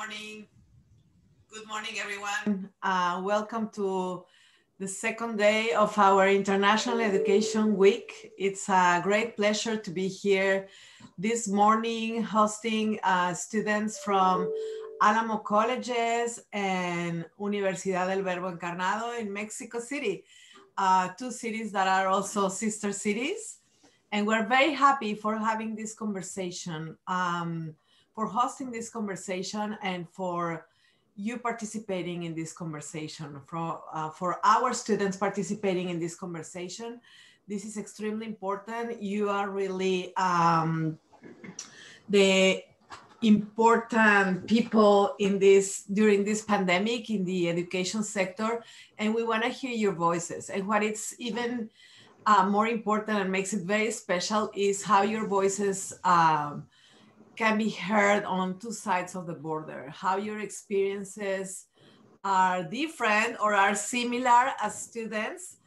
morning. Good morning, everyone. Welcome to the second day of our International Education Week. It's a great pleasure to be here this morning hosting students from Alamo Colleges and Universidad del Verbo Encarnado in Mexico City, two cities that are also sister cities. And we're very happy for having this conversation, for hosting this conversation, and for you participating in this conversation, for our students participating in this conversation. This is extremely important. You are really the important people in this during this pandemic in the education sector, and we want to hear your voices. And what it's even more important and makes it very special is how your voices can be heard on two sides of the border, how your experiences are different or are similar as students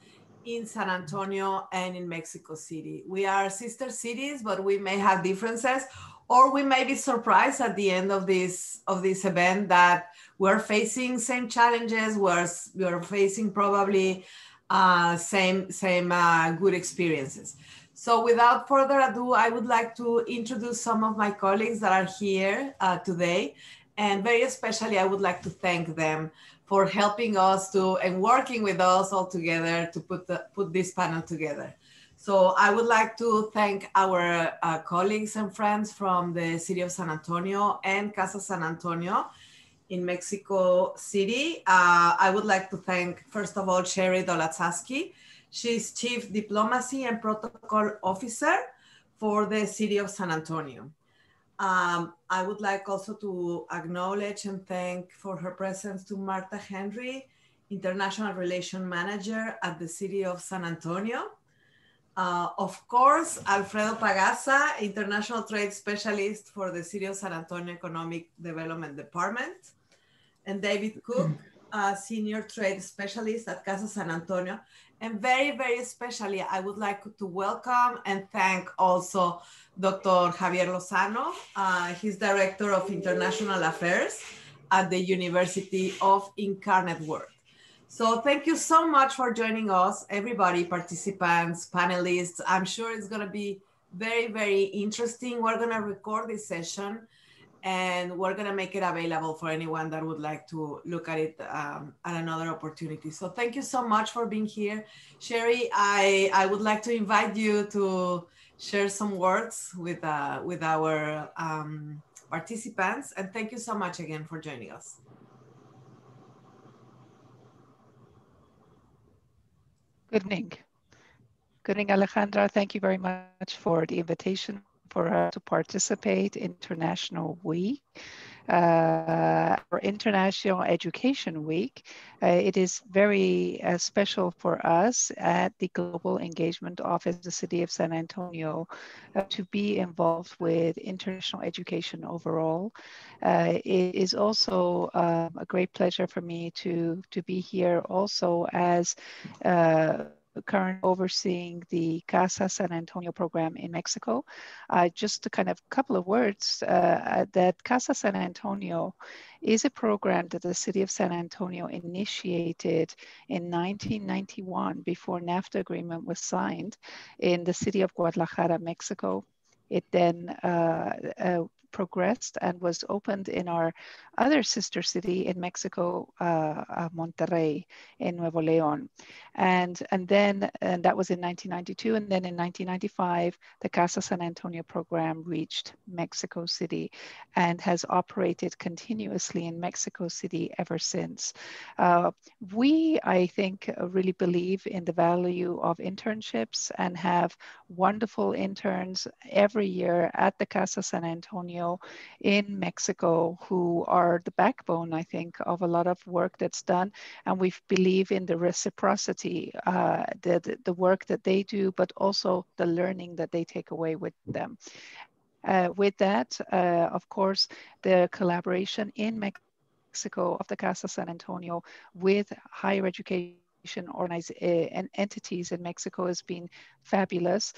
in San Antonio and in Mexico City. We are sister cities, but we may have differences, or we may be surprised at the end of this event that we're facing same challenges, we're facing probably same good experiences. So without further ado, I would like to introduce some of my colleagues that are here today. And very especially, I would like to thank them for helping us and working with us all together to put this panel together. So I would like to thank our colleagues and friends from the city of San Antonio and Casa San Antonio in Mexico City. I would like to thank, first of all, Sherry Dolatsaski. She's Chief Diplomacy and Protocol Officer for the city of San Antonio. I would like also to acknowledge and thank for her presence to Marta Henry, International Relations Manager at the city of San Antonio. Of course, Alfredo Pagasa, International Trade Specialist for the city of San Antonio Economic Development Department. And David Cook, Senior Trade Specialist at Casa San Antonio. And very, very especially, I would like to welcome and thank also Dr. Javier Lozano. He's Director of International Affairs at the University of Incarnate World. So thank you so much for joining us, everybody, participants, panelists. I'm sure it's going to be very, very interesting. We're going to record this session, and we're going to make it available for anyone that would like to look at it at another opportunity. So thank you so much for being here. Sherry, I would like to invite you to share some words with our participants. And thank you so much again for joining us. Good evening. Good evening, Alejandra. Thank you very much for the invitation for us to participate in International Week, or International Education Week. It is very special for us at the Global Engagement Office of the City of San Antonio to be involved with international education overall. It is also a great pleasure for me to be here also as current overseeing the Casa San Antonio program in Mexico. Just a kind of couple of words that Casa San Antonio is a program that the city of San Antonio initiated in 1991 before NAFTA agreement was signed in the city of Guadalajara, Mexico. It then progressed and was opened in our other sister city in Mexico, Monterrey in Nuevo León. And that was in 1992. And then in 1995, the Casa San Antonio program reached Mexico City and has operated continuously in Mexico City ever since. We, I think, really believe in the value of internships and have wonderful interns every year at the Casa San Antonio in Mexico who are the backbone, I think, of a lot of work that's done. And we believe in the reciprocity, the work that they do, but also the learning that they take away with them. With that, of course, the collaboration in Mexico of the Casa San Antonio with higher education and entities in Mexico has been fabulous.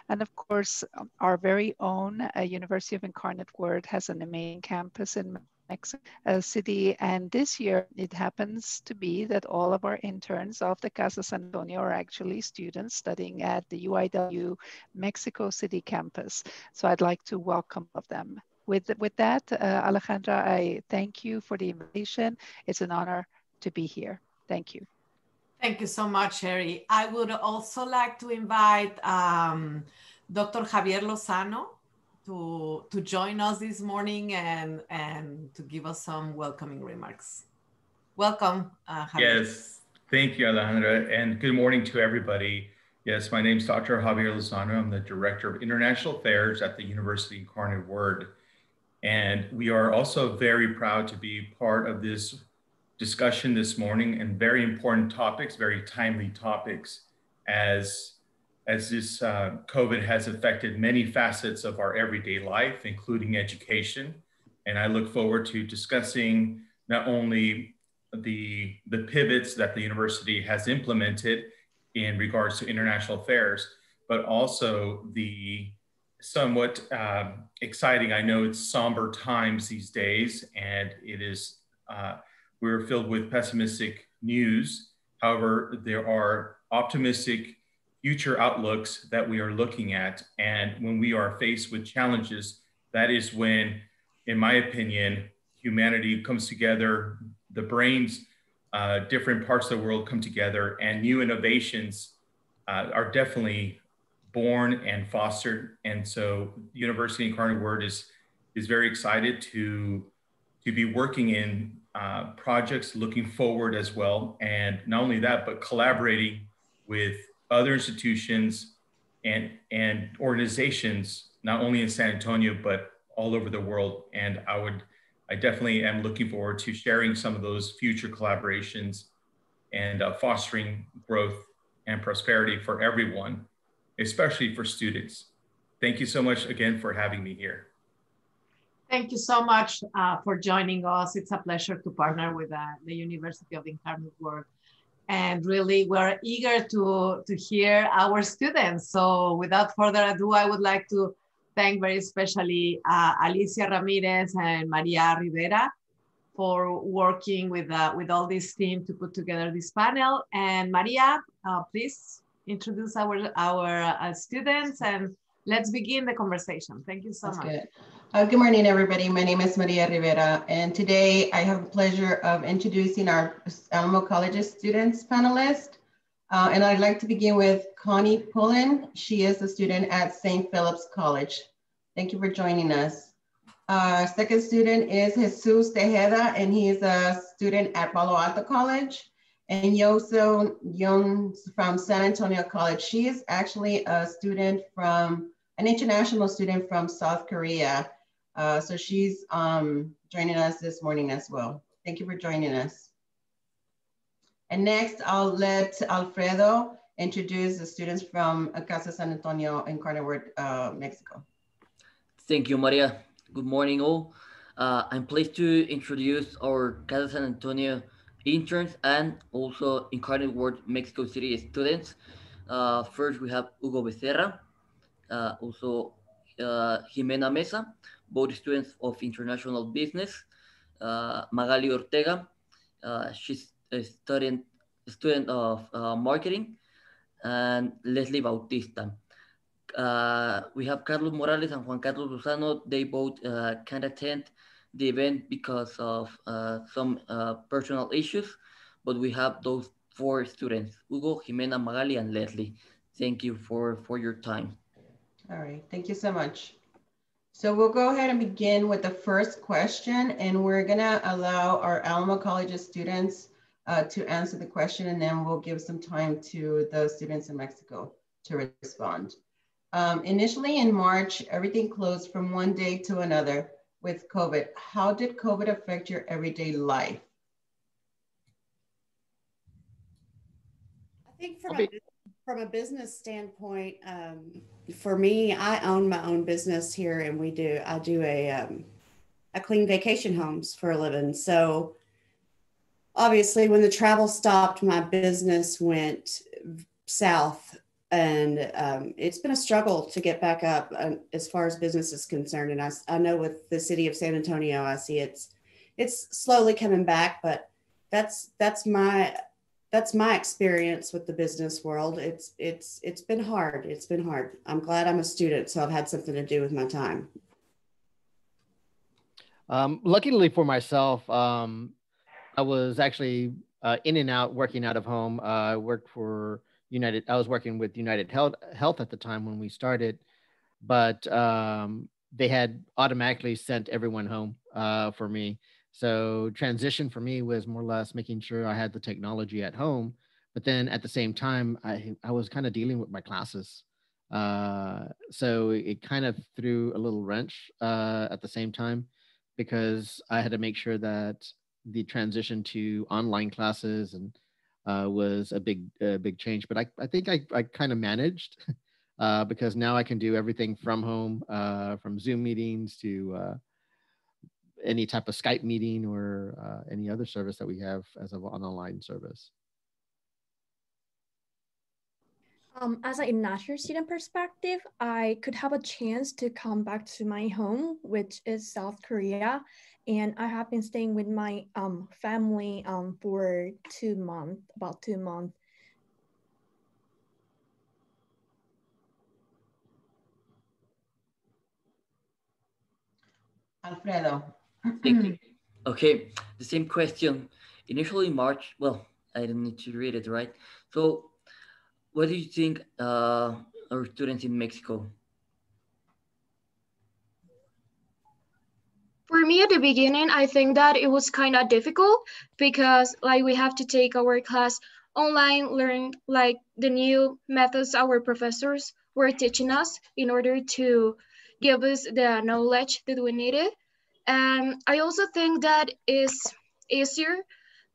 And of course, our very own University of Incarnate Word has an amazing campus in Mexico City. And this year, it happens to be that all of our interns of the Casa San Antonio are actually students studying at the UIW Mexico City campus. So I'd like to welcome all of them. With that, Alejandra, I thank you for the invitation. It's an honor to be here. Thank you. Thank you so much, Sherry. I would also like to invite Dr. Javier Lozano to join us this morning and to give us some welcoming remarks. Welcome, Javier. Yes, thank you, Alejandra, and good morning to everybody. Yes, my name is Dr. Javier Lozano. I'm the Director of International Affairs at the University of Incarnate Word. And we are also very proud to be part of this discussion this morning, and very important topics, very timely topics, as this COVID has affected many facets of our everyday life, including education. And I look forward to discussing not only the pivots that the university has implemented in regards to international affairs, but also the somewhat exciting, I know it's somber times these days, and it is, we're filled with pessimistic news. However, there are optimistic future outlooks that we are looking at. And when we are faced with challenges, that is when, in my opinion, humanity comes together, the brains, different parts of the world come together, and new innovations are definitely born and fostered. And so University Incarnate Word is very excited to be working in projects looking forward as well. And not only that, but collaborating with other institutions and organizations, not only in San Antonio, but all over the world. And I definitely am looking forward to sharing some of those future collaborations and fostering growth and prosperity for everyone, especially for students. Thank you so much again for having me here. Thank you so much for joining us. It's a pleasure to partner with the University of Incarnate Word. And really, we're eager to hear our students. So without further ado, I would like to thank very especially Alicia Ramirez and Maria Rivera for working with all this team to put together this panel. And Maria, please introduce our students and let's begin the conversation. Thank you so much. Good. Good morning, everybody. My name is Maria Rivera, and today I have the pleasure of introducing our Alamo Colleges students panelist. And I'd like to begin with Connie Pullen. She is a student at St. Philip's College. Thank you for joining us. Second student is Jesus Tejeda, and he is a student at Palo Alto College. And Yoso Young from San Antonio College. She is actually a student from, an international student from South Korea. So she's joining us this morning as well. Thank you for joining us. And next, I'll let Alfredo introduce the students from Casa San Antonio, Incarnate Word, Mexico. Thank you, Maria. Good morning, all. I'm pleased to introduce our Casa San Antonio interns and also Incarnate Word Mexico City students. First, we have Hugo Becerra, also Jimena Mesa, both students of international business. Magali Ortega, she's a student of marketing, and Leslie Bautista. We have Carlos Morales and Juan Carlos Lozano. They both can't attend the event because of some personal issues, but we have those 4 students, Hugo, Jimena, Magali, and Leslie. Thank you for your time. All right, thank you so much. So we'll go ahead and begin with the first question, and we're gonna allow our Alamo Colleges students to answer the question, and then we'll give some time to the students in Mexico to respond. Initially in March, everything closed from one day to another with COVID. How did COVID affect your everyday life? I think from a business standpoint, for me, I own my own business here, and I do I clean vacation homes for a living. So obviously when the travel stopped, my business went south, and it's been a struggle to get back up as far as business is concerned. And I know with the city of San Antonio, I see it's slowly coming back, but that's my experience with the business world. It's been hard. It's been hard. I'm glad I'm a student, so I've had something to do with my time. Luckily for myself, I was actually in and out working out of home. I worked for United. I was working with United Health at the time when we started, but they had automatically sent everyone home for me. So transition for me was more or less making sure I had the technology at home, but then at the same time, I was kind of dealing with my classes. So it kind of threw a little wrench at the same time, because I had to make sure that the transition to online classes and was a big change. But I think I kind of managed because now I can do everything from home, from Zoom meetings to any type of Skype meeting or any other service that we have as an online service. As an international student perspective, I could have a chance to come back to my home, which is South Korea. And I have been staying with my family for 2 months, about 2 months. Alfredo. Thank you. Okay, the same question. Initially in March, well, I didn't need to read it, right? So what do you think our students in Mexico? For me at the beginning, I think that it was kind of difficult because like we have to take our class online, learn like the new methods our professors were teaching us in order to give us the knowledge that we needed. And I also think that is easier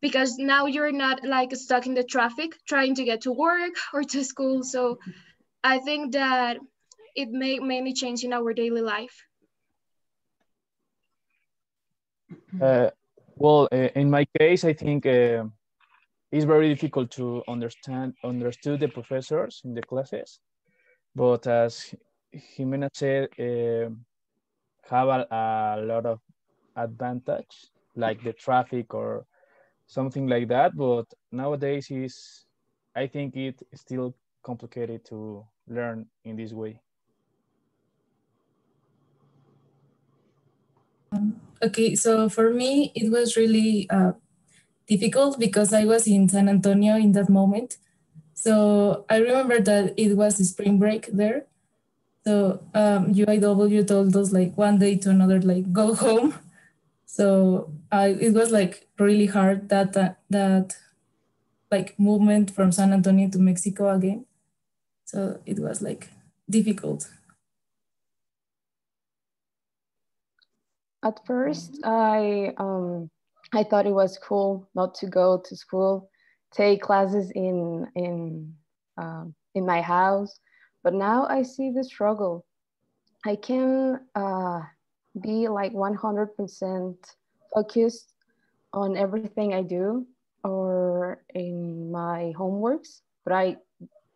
because now you're not like stuck in the traffic trying to get to work or to school. So I think that it made many change in our daily life. Well, in my case, I think it's very difficult to understood the professors in the classes. But as Jimena said, have a lot of advantage, like the traffic or something like that. But nowadays I think it's still complicated to learn in this way. Okay, so for me, it was really difficult because I was in San Antonio in that moment. So I remember that it was spring break there. So UIW told us like one day to another, like go home. So it was like really hard that like movement from San Antonio to Mexico again. So it was like difficult. At first, I thought it was cool not to go to school, take classes in my house, but now I see the struggle. I can be like 100% focused on everything I do or in my homeworks, but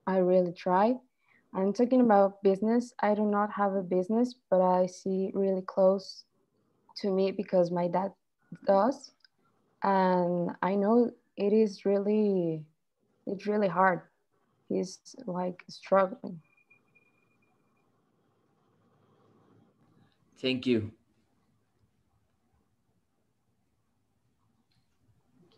I really try. I'm talking about business. I do not have a business, but I see really close to me because my dad does. And I know it's really hard. He's like struggling. Thank you.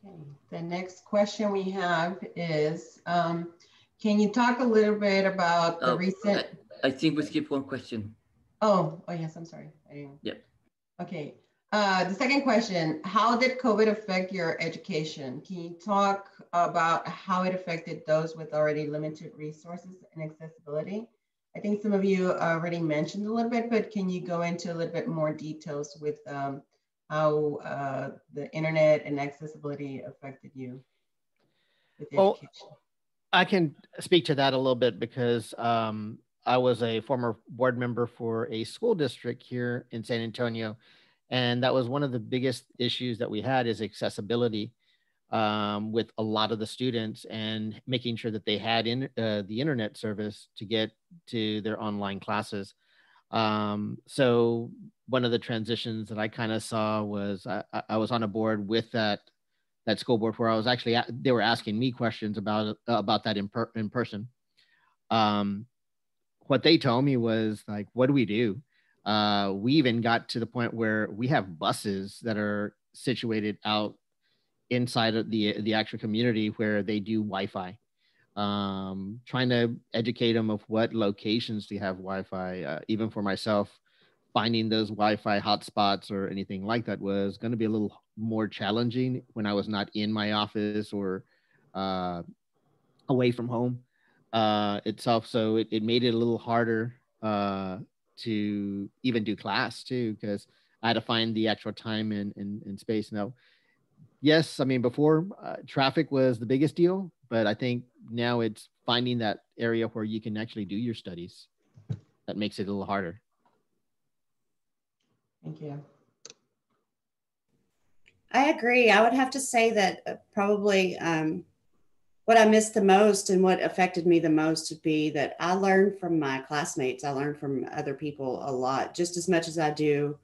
Okay, the next question we have is, can you talk a little bit about the recent? I think we skipped one question. Oh yes, I'm sorry. Yep. Okay. The second question, how did COVID affect your education? Can you talk about how it affected those with already limited resources and accessibility? I think some of you already mentioned a little bit, but can you go into a little bit more details with how the internet and accessibility affected you with education? I can speak to that a little bit because I was a former board member for a school district here in San Antonio. And that was one of the biggest issues that we had is accessibility with a lot of the students and making sure that they had the internet service to get to their online classes. So one of the transitions that I kind of saw was I was on a board with that school board where I was actually they were asking me questions about that in person. What they told me was like, what do we do? We even got to the point where we have buses that are situated out inside of the actual community where they do Wi-Fi. Trying to educate them of what locations to have Wi-Fi. Even for myself, finding those Wi-Fi hotspots or anything like that was going to be a little more challenging when I was not in my office or away from home itself. So it made it a little harder to even do class too, because I had to find the actual time and space. Now, yes, I mean, before traffic was the biggest deal, but I think now it's finding that area where you can actually do your studies that makes it a little harder. Thank you. I agree. I would have to say that probably what I missed the most and what affected me the most would be that I learned from my classmates. I learned from other people a lot, just as much as I do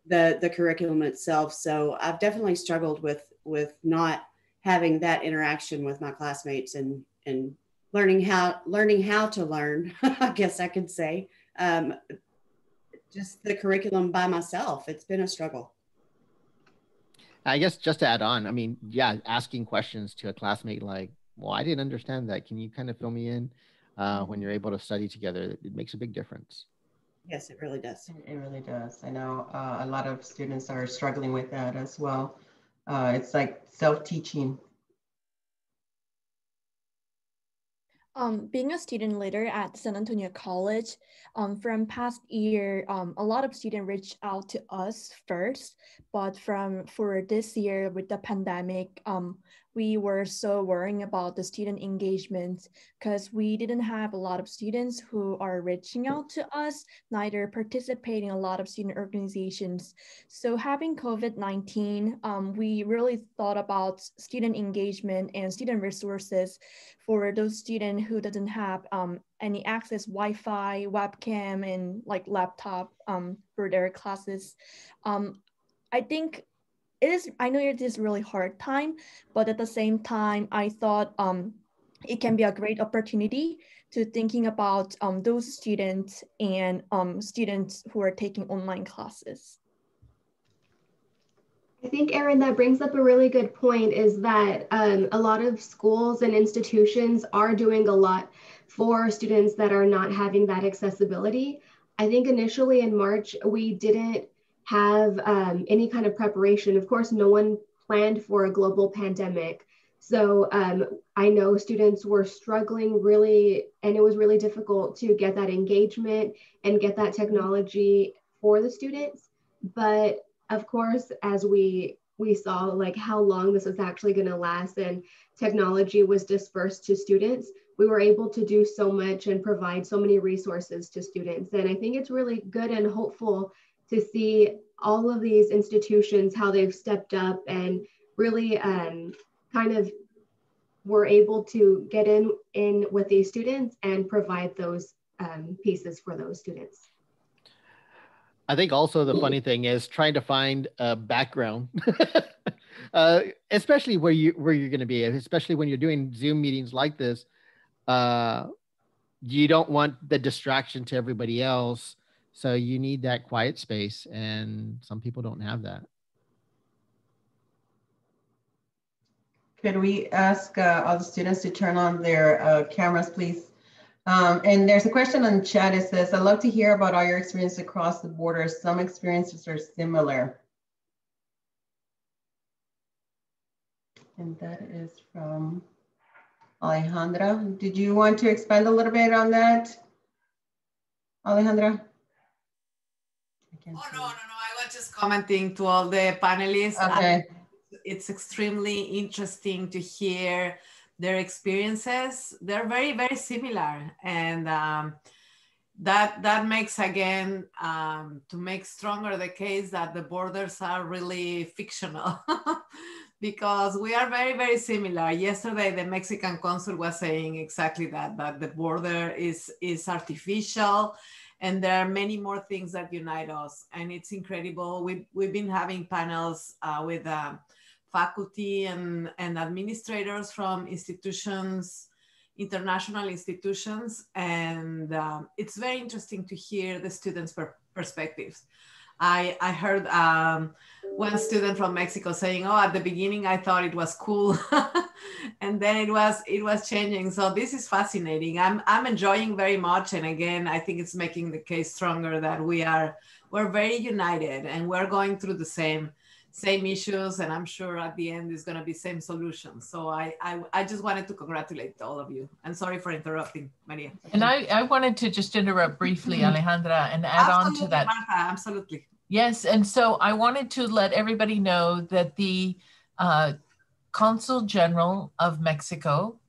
the curriculum itself. So I've definitely struggled with not having that interaction with my classmates and learning how to learn, I guess I could say, just the curriculum by myself. It's been a struggle. I guess just to add on, I mean, yeah, asking questions to a classmate like, well, I didn't understand that. Can you kind of fill me in? When you're able to study together, it makes a big difference. Yes, it really does. It really does. I know a lot of students are struggling with that as well. It's like self-teaching. Being a student leader at San Antonio College, from past year, a lot of students reached out to us first, but for this year with the pandemic, we were so worrying about the student engagement because we didn't have a lot of students who are reaching out to us, neither participating in a lot of student organizations. So having COVID-19, we really thought about student engagement and student resources for those students who doesn't have any access Wi-Fi, webcam, and like laptop for their classes. I think I know it is a really hard time, but at the same time, I thought it can be a great opportunity to thinking about those students and students who are taking online classes. I think, Erin, that brings up a really good point is that a lot of schools and institutions are doing a lot for students that are not having that accessibility. I think initially in March, we didn't have any kind of preparation. Of course, no one planned for a global pandemic. So I know students were struggling really, and it was really difficult to get that engagement and get that technology for the students. But of course, as we saw like how long this was actually going to last and technology was dispersed to students, we were able to do so much and provide so many resources to students. And I think it's really good and hopeful to see all of these institutions, how they've stepped up and really kind of were able to get in with these students and provide those pieces for those students. I think also the funny thing is trying to find a background, especially where you're going to be, especially when you're doing Zoom meetings like this. You don't want the distraction to everybody else, so you need that quiet space, and some people don't have that. Could we ask all the students to turn on their cameras, please? And there's a question on the chat. It says, I'd love to hear about all your experience across the border. Some experiences are similar. And that is from Alejandra. Did you want to expand a little bit on that, Alejandra? Oh, no. I was just commenting to all the panelists. Okay. It's extremely interesting to hear their experiences. They're very, very similar. And that makes, again, to make stronger the case that the borders are really fictional because we are very, very similar. Yesterday, the Mexican consul was saying exactly that the border is artificial. And there are many more things that unite us. And it's incredible. We've been having panels with faculty and administrators from institutions, international institutions. And it's very interesting to hear the students' perspectives. I heard one student from Mexico saying, "Oh, at the beginning I thought it was cool, and then it was changing." So this is fascinating. I'm enjoying very much, and again, I think it's making the case stronger that we're very united, and we're going through the same issues, and I'm sure at the end is going to be same solutions. So I just wanted to congratulate all of you, and sorry for interrupting, Maria. And I wanted to just interrupt briefly, Alejandra, and add on to that. Martha, absolutely. Yes, and so I wanted to let everybody know that the Consul General of Mexico,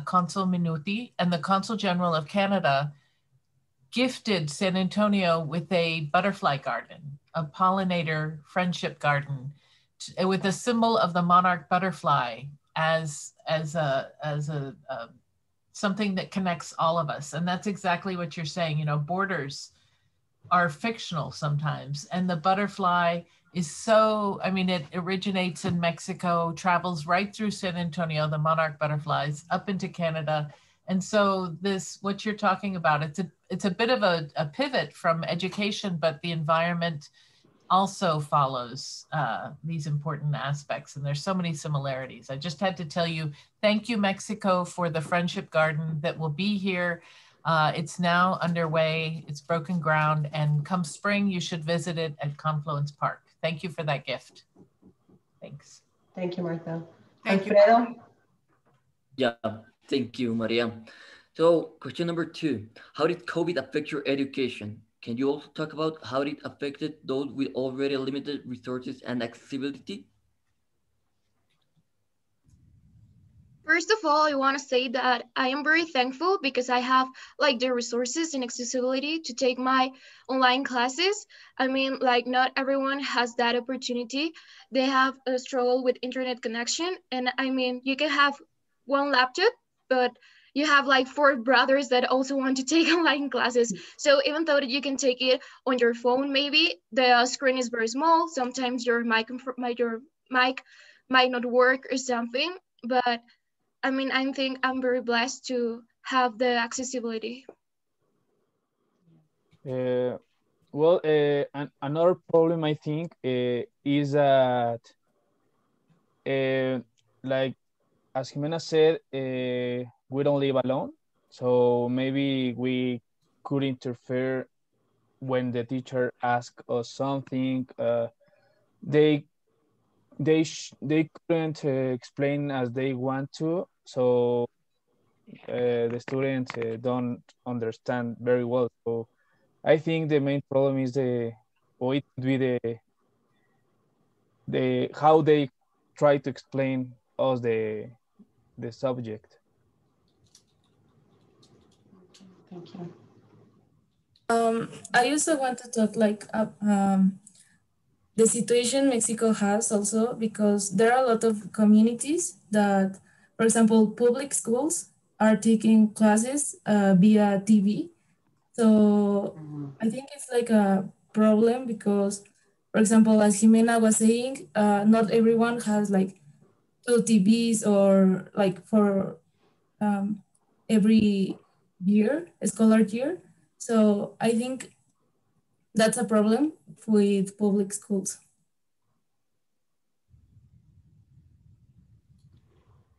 Consul Minuti, and the Consul General of Canada gifted San Antonio with a butterfly garden, a pollinator friendship garden, with a symbol of the monarch butterfly as something that connects all of us. And that's exactly what you're saying. You know, borders are fictional sometimes, and the butterfly is so, I mean, it originates in Mexico, travels right through San Antonio, the monarch butterflies, up into Canada. And so this, what you're talking about, it's a bit of a pivot from education, but the environment also follows these important aspects. And there's so many similarities. I just had to tell you, thank you, Mexico, for the Friendship Garden that will be here. It's now underway, it's broken ground, and come spring, you should visit it at Confluence Park. Thank you for that gift. Thanks. Thank you, Martha. Thank Alfredo? you. Yeah, thank you, Maria. So question number 2, how did COVID affect your education? Can you also talk about how it affected those with already limited resources and accessibility? First of all, I want to say that I am very thankful because I have like the resources and accessibility to take my online classes. I mean, like not everyone has that opportunity. They have a struggle with internet connection. And I mean, you can have one laptop, but you have like 4 brothers that also want to take online classes. So even though you can take it on your phone, maybe the screen is very small. Sometimes your mic might not work or something, but I mean, I think I'm very blessed to have the accessibility. Well, another problem I think is that, like as Jimena said, we don't live alone. So maybe we could interfere when the teacher asks us something. They couldn't explain as they want to, so the students don't understand very well. So I think the main problem is it could be the how they try to explain us the subject. Thank you. I also want to talk like the situation Mexico has also, because there are a lot of communities that, for example, public schools are taking classes via TV. So I think it's like a problem because, for example, as Jimena was saying, not everyone has like 2 TVs or like for every year, scholar year. So I think that's a problem with public schools.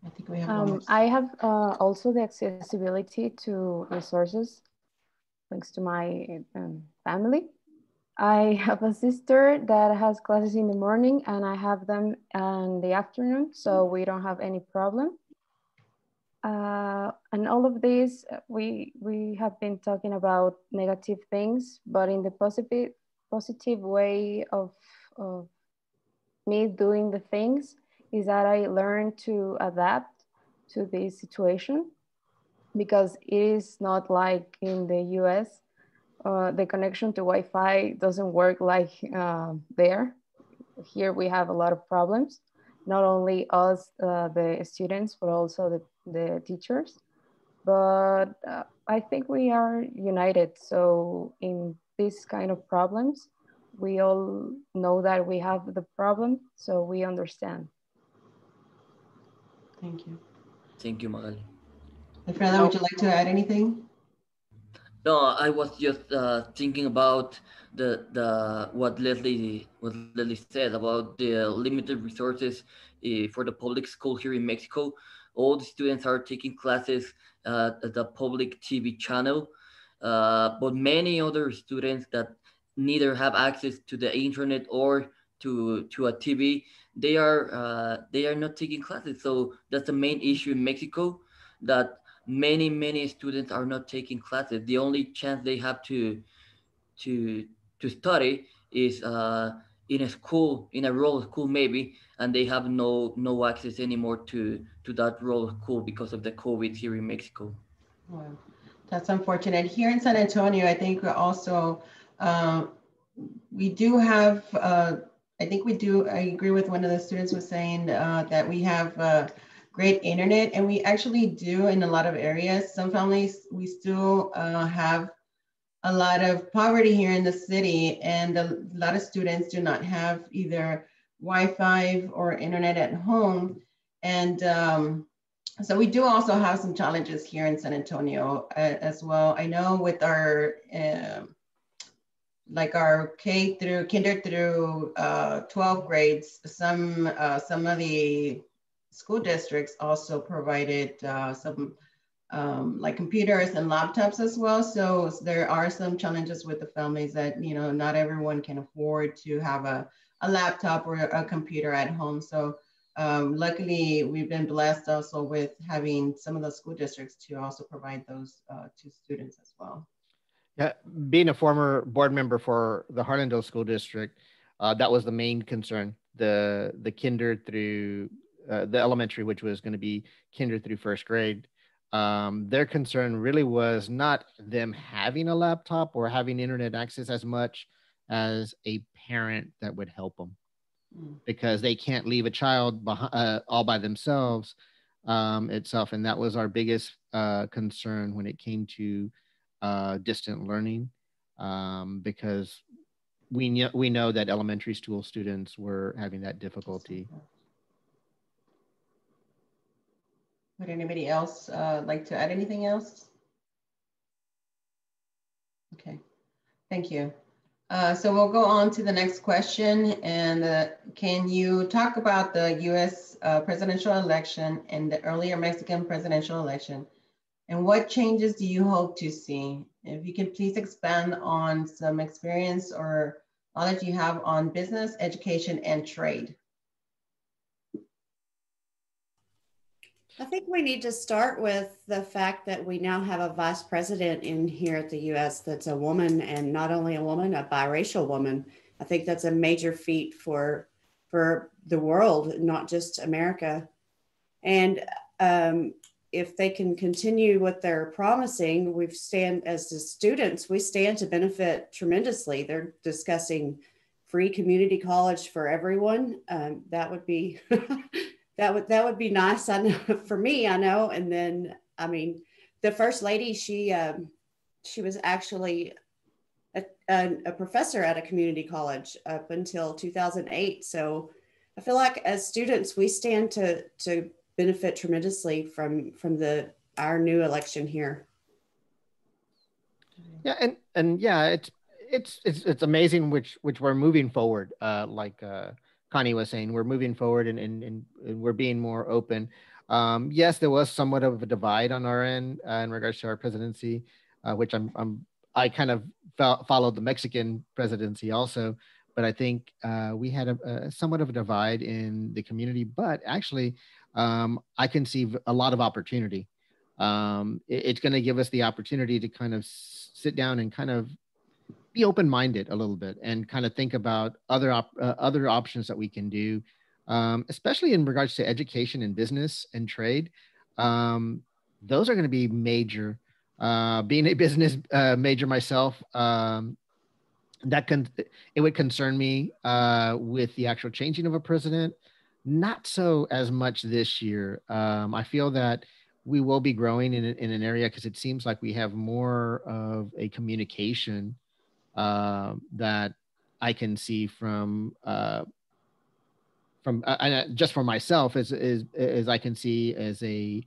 I think we have I have also the accessibility to resources thanks to my family. I have a sister that has classes in the morning and I have them in the afternoon, so we don't have any problem. And all of this, we have been talking about negative things, but in the positive way of me doing the things is that I learned to adapt to this situation, because it is not like in the US. The connection to Wi-Fi doesn't work like there. Here we have a lot of problems, not only us, the students, but also the teachers. but I think we are united. So in these kind of problems, we all know that we have the problem, so we understand. Thank you. Thank you, Magali. Alfredo, would you like to add anything? No, I was just thinking about what Leslie said about the limited resources for the public school here in Mexico. All the students are taking classes at the public TV channel, but many other students that neither have access to the internet or to a TV, they are not taking classes. So that's the main issue in Mexico, that many students are not taking classes. The only chance they have to to study is in a school, in a rural school maybe, and they have no access anymore to that rural school because of the COVID here in Mexico. Wow. That's unfortunate. Here in San Antonio, I think we're also, we do have, I think we do, I agree with one of the students was saying that we have great internet, and we actually do in a lot of areas. Some families, we still have a lot of poverty here in the city, and a lot of students do not have either Wi-Fi or internet at home. And so we do also have some challenges here in San Antonio as well. I know with our, like our kinder through 12 grades, some of the school districts also provided some like computers and laptops as well. So there are some challenges with the families that, you know, not everyone can afford to have a laptop or a computer at home. So luckily, we've been blessed also with having some of the school districts to also provide those to students as well. Yeah, being a former board member for the Harlandale School District, that was the main concern. The kinder through the elementary, which was going to be kinder through first grade. Their concern really was not them having a laptop or having internet access as much as a parent that would help them, because they can't leave a child all by themselves itself. And that was our biggest concern when it came to distant learning, because we know that elementary school students were having that difficulty. Would anybody else like to add anything else? Okay, thank you. So we'll go on to the next question. And can you talk about the US presidential election and the earlier Mexican presidential election? And what changes do you hope to see? If you can please expand on some experience or knowledge you have on business, education, and trade. I think we need to start with the fact that we now have a vice president in here at the US that's a woman, and not only a woman, a biracial woman. I think that's a major feat for the world, not just America. And if they can continue what they're promising, as the students, we stand to benefit tremendously. They're discussing free community college for everyone. That would be that would be nice. I know for me, I know. And then, I mean, the first lady, she was actually a professor at a community college up until 2008. So I feel like as students, we stand to benefit tremendously from our new election here. Yeah, and yeah, it's amazing which we're moving forward. Like Connie was saying, we're moving forward and we're being more open. Yes, there was somewhat of a divide on our end in regards to our presidency, which I kind of followed the Mexican presidency also, but I think we had a somewhat of a divide in the community. But actually, I can see a lot of opportunity. It's going to give us the opportunity to kind of sit down and kind of be open-minded a little bit and kind of think about other options that we can do, especially in regards to education and business and trade. Those are going to be major. Being a business major myself, it would concern me with the actual changing of a president. Not so as much this year. I feel that we will be growing in an area because it seems like we have more of a communication that I can see from just for myself as I can see as a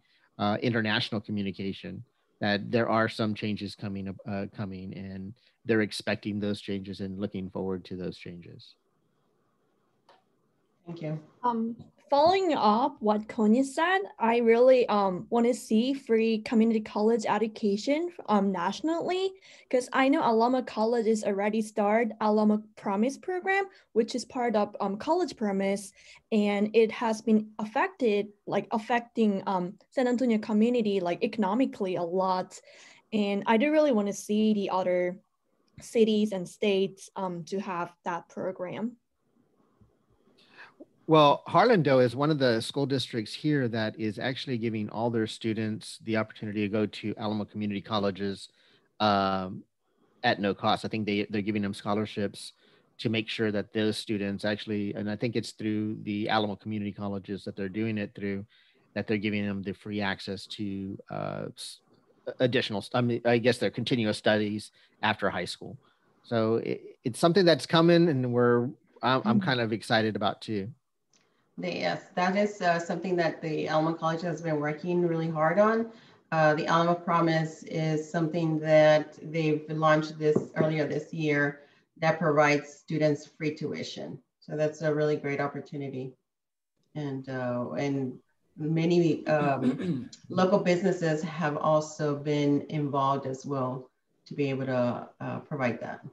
international communication, that there are some changes coming, and they're expecting those changes and looking forward to those changes. Thank you. Following up what Connie said, I really want to see free community college education nationally, because I know Alamo Colleges already started Alamo Promise program, which is part of College Promise, and it has been affecting San Antonio community economically a lot. And I do really want to see the other cities and states to have that program. Well, Harlandale is one of the school districts here that is actually giving all their students the opportunity to go to Alamo Community Colleges at no cost. I think they're giving them scholarships to make sure that those students actually, and I think it's through the Alamo Community Colleges that they're doing it through, that they're giving them the free access to additional, I guess their continuous studies after high school. So it's something that's coming, and I'm kind of excited about too. Yes, that is something that the Alamo College has been working really hard on. The Alamo Promise is something that they've launched earlier this year that provides students free tuition. So that's a really great opportunity. And many local businesses have also been involved as well to be able to provide that.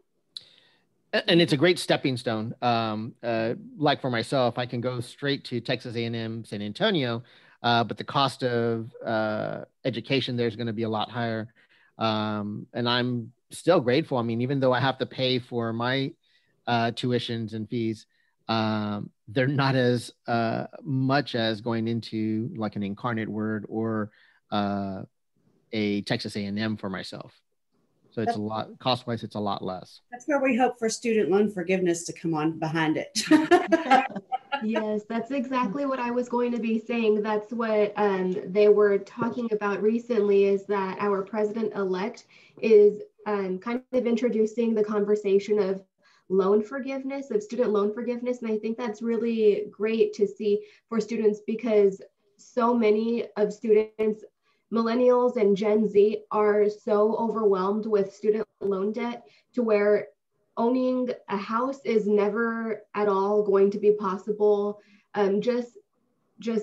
And it's a great stepping stone. Like for myself, I can go straight to Texas A&M San Antonio, but the cost of education there is going to be a lot higher. And I'm still grateful. I mean, even though I have to pay for my tuitions and fees, they're not as much as going into like an Incarnate Word or a Texas A&M for myself. So it's a lot, cost-wise, it's a lot less. That's where we hope for student loan forgiveness to come on behind it. Yes, that's exactly what I was going to be saying. That's what they were talking about recently, is that our president-elect is kind of introducing the conversation of loan forgiveness, of student loan forgiveness. And I think that's really great to see for students, because so many of students, millennials and Gen Z, are so overwhelmed with student loan debt to where owning a house is never at all going to be possible. Just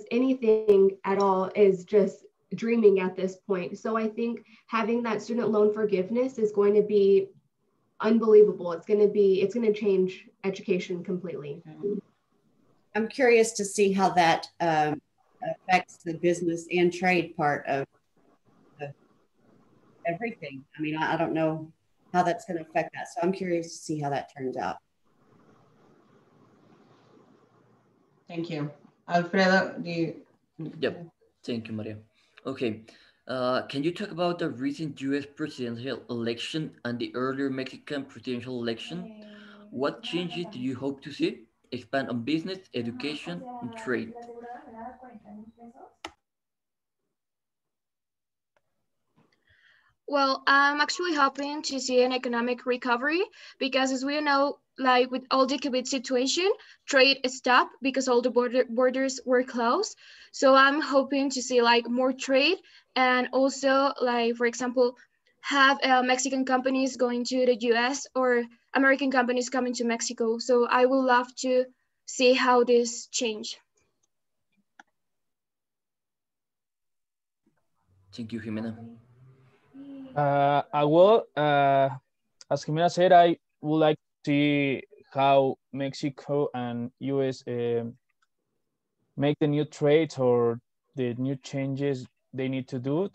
anything at all is just dreaming at this point. So I think having that student loan forgiveness is going to be unbelievable. It's going to change education completely. I'm curious to see how that affects the business and trade part of everything. I mean, I don't know how that's going to affect that. So I'm curious to see how that turns out. Thank you. Alfredo, do you? Yep. Thank you, Maria. Okay. Can you talk about the recent US presidential election and the earlier Mexican presidential election? What changes do you hope to see? Expand on business, education, and trade. Well, I'm actually hoping to see an economic recovery, because as we know, like with all the COVID situation, trade stopped because all the borders were closed. So I'm hoping to see like more trade, and also like, for example, have Mexican companies going to the US or American companies coming to Mexico. So I would love to see how this change. Thank you, Jimena. As Jimena said, I would like to see how Mexico and US make the new trades or the new changes they need to do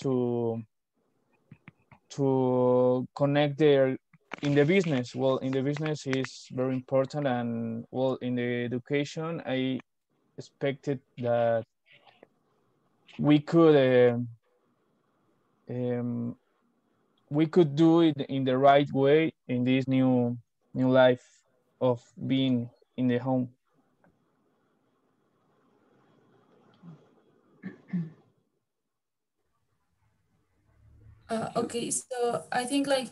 to connect in the business. Well, in the business is very important, and well, in the education, I expected that we could do it in the right way in this new life of being in the home. Okay, so I think like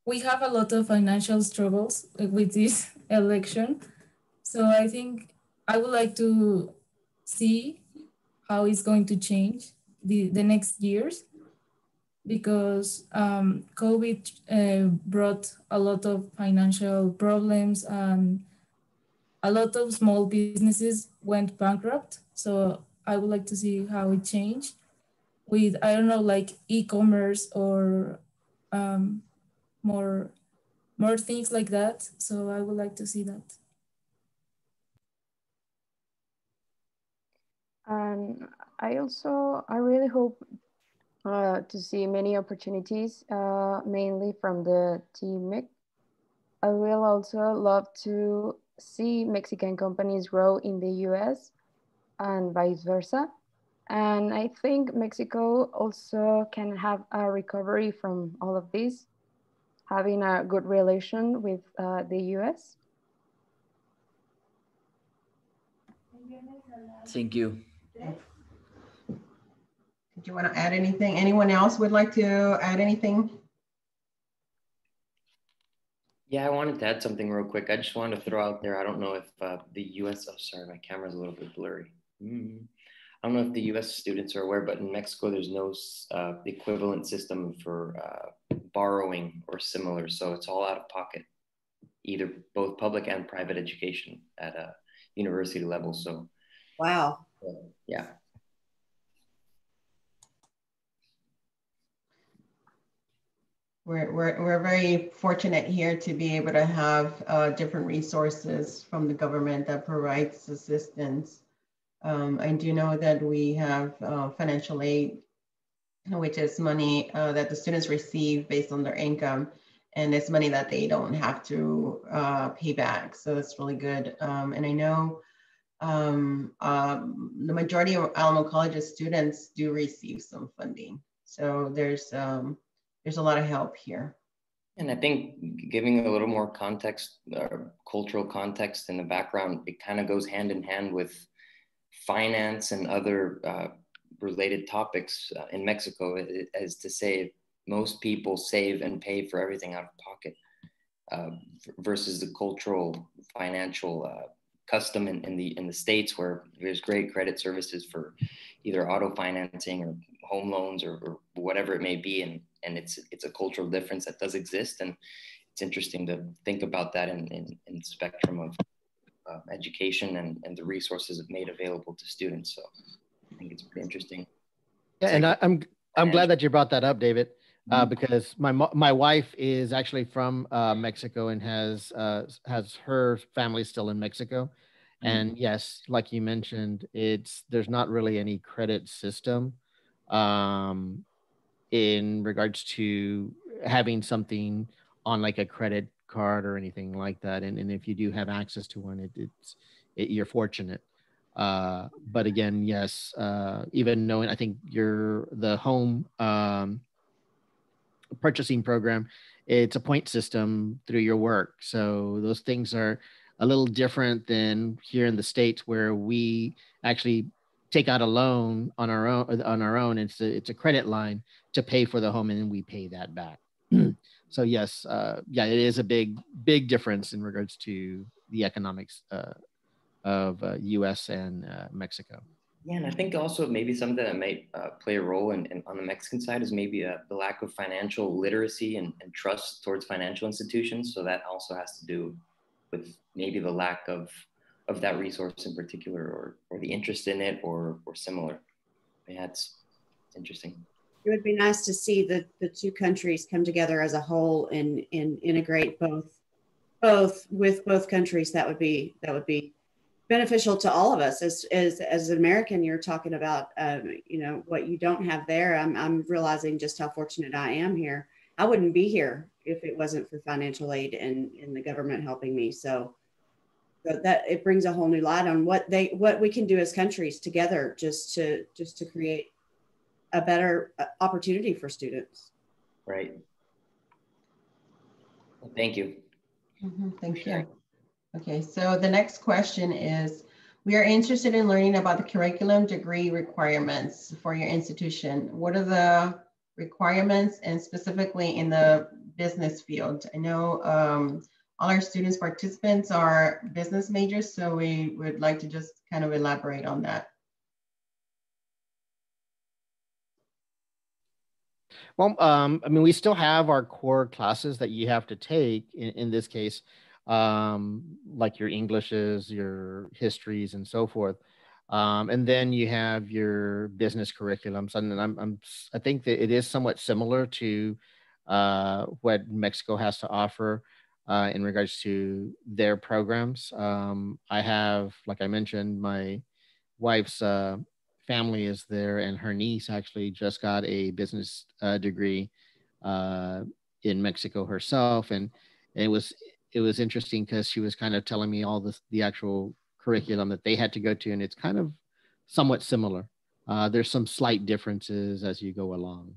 we have a lot of financial struggles with this election. So I think I would like to see how it's going to change the next years, because COVID brought a lot of financial problems, and a lot of small businesses went bankrupt. So I would like to see how it changed with, I don't know, like e-commerce or um, more things like that. So I would like to see that. And I really hope to see many opportunities, mainly from the TMIC. I will also love to see Mexican companies grow in the US and vice versa. And I think Mexico also can have a recovery from all of this, having a good relation with the US. Thank you. Did you want to add anything? Anyone else would like to add anything? Yeah, I wanted to add something real quick. I just wanted to throw out there, I don't know if the US, oh, sorry, my camera's a little bit blurry. I don't know if the US students are aware, but in Mexico, there's no equivalent system for borrowing or similar. So it's all out of pocket, either both public and private education at a university level. So, wow. Yeah. We're very fortunate here to be able to have different resources from the government that provides assistance. I do know that we have financial aid, which is money that the students receive based on their income, and it's money that they don't have to pay back. So that's really good. And I know the majority of Alamo Colleges students do receive some funding. So there's a lot of help here. And I think giving a little more context, cultural context in the background, it kind of goes hand in hand with finance and other related topics in Mexico, as to say most people save and pay for everything out of pocket versus the cultural financial custom in the States, where there's great credit services for either auto financing or home loans or whatever it may be. And it's a cultural difference that does exist. And it's interesting to think about that in the spectrum of education and the resources made available to students. So I think it's pretty interesting. Yeah, and I'm glad that you brought that up, David, because my wife is actually from Mexico and has her family still in Mexico. And yes, like you mentioned, there's not really any credit system in regards to having something on like a credit card or anything like that. And if you do have access to one, you're fortunate. But again, yes, even knowing, I think the home purchasing program, it's a point system through your work. So those things are a little different than here in the States, where we actually take out a loan on our own. It's a credit line to pay for the home, and then we pay that back. So yes, yeah, it is a big difference in regards to the economics of U.S. and Mexico. Yeah, and I think also maybe something that might play a role in on the Mexican side is maybe the lack of financial literacy and trust towards financial institutions. So that also has to do with maybe the lack of that resource in particular, or the interest in it, or similar. Yeah, it's interesting. It would be nice to see the two countries come together as a whole and integrate both with both countries. That would be beneficial to all of us. As an American, you're talking about what you don't have there. I'm realizing just how fortunate I am here. I wouldn't be here if it wasn't for financial aid and the government helping me. So that it brings a whole new light on what we can do as countries together just to create a better opportunity for students. Right. Thank you. Thank you. Okay, so the next question is, We are interested in learning about the curriculum degree requirements for your institution. What are the requirements, and specifically in the business field? I know all our students participants are business majors, so we would like to just kind of elaborate on that. Well, I mean, we still have our core classes that you have to take in this case, like your Englishes, your histories, and so forth. And then you have your business curriculums, and I think that it is somewhat similar to what Mexico has to offer in regards to their programs. I have, like I mentioned, my wife's family is there, and her niece actually just got a business degree in Mexico herself, and it was interesting because she was kind of telling me all the actual curriculum that they had to go to, and it's kind of somewhat similar. There's some slight differences as you go along.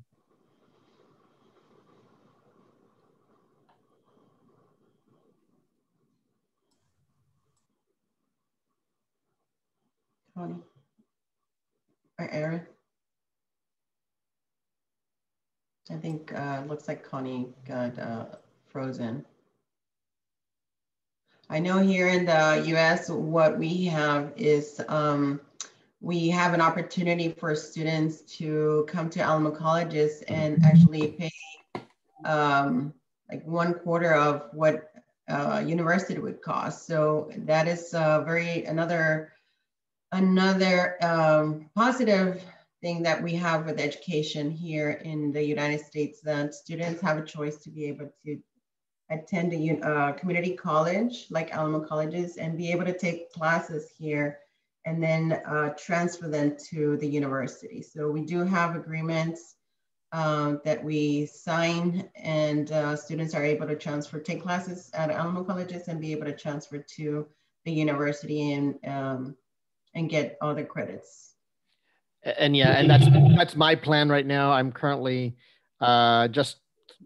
Connie or Aaron? I think looks like Connie got frozen. I know here in the US, what we have is we have an opportunity for students to come to Alamo Colleges and actually pay like 1/4 of what university would cost. So that is another positive thing that we have with education here in the United States, that students have a choice to be able to attend a community college like Alamo Colleges and be able to take classes here and then transfer them to the university. So we do have agreements that we sign, and students are able to take classes at Alamo Colleges and be able to transfer to the university and get all the credits. And yeah, and that's my plan right now. I'm currently just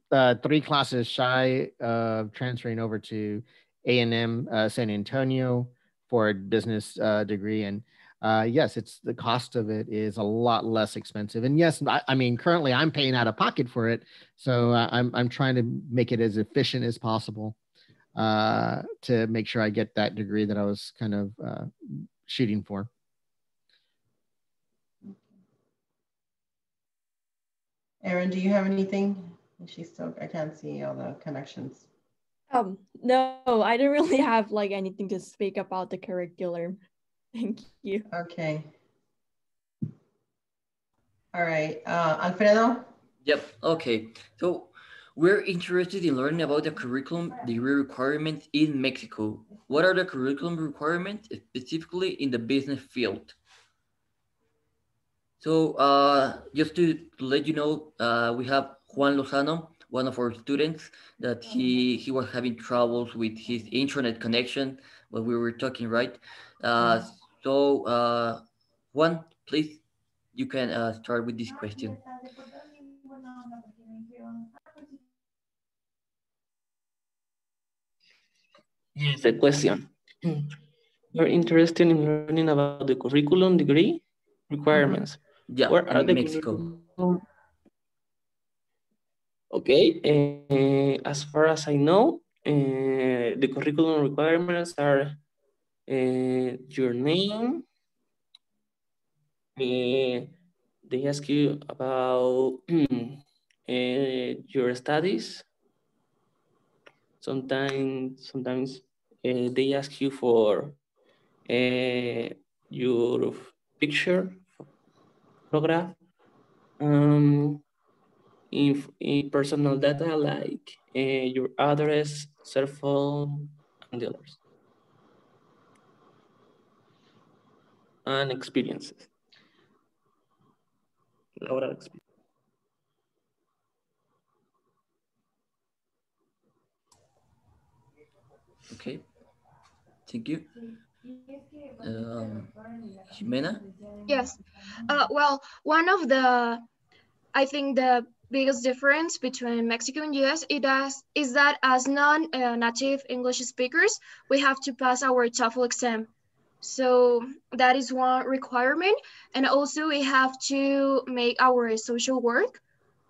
3 classes shy of transferring over to A&M San Antonio for a business degree. And yes, the cost of it is a lot less expensive. And yes, I mean, currently I'm paying out of pocket for it. So I'm trying to make it as efficient as possible to make sure I get that degree that I was kind of shooting for. Erin, do you have anything? I can't see all the connections. No, I don't really have like anything to speak about the curriculum. Thank you. Okay. All right, Alfredo? Yep, okay. So we're interested in learning about the curriculum degree requirements in Mexico. What are the curriculum requirements specifically in the business field? So just to let you know, we have Juan Lozano, one of our students, that he was having troubles with his internet connection when we were talking, right? So Juan, please, you can start with this question. Yes, the question. You're interested in learning about the curriculum degree requirements. Yeah, where are the Mexico. Okay, as far as I know, the curriculum requirements are your name. They ask you about your studies. Sometimes they ask you for your picture, photograph, in personal data like your address, cell phone, and the others. And experiences. Laboral experience. Okay, thank you. Jimena? Yes. Well, one of I think the biggest difference between Mexico and US is that as non-native English speakers, we have to pass our TOEFL exam. So that is one requirement. And also we have to make our social work,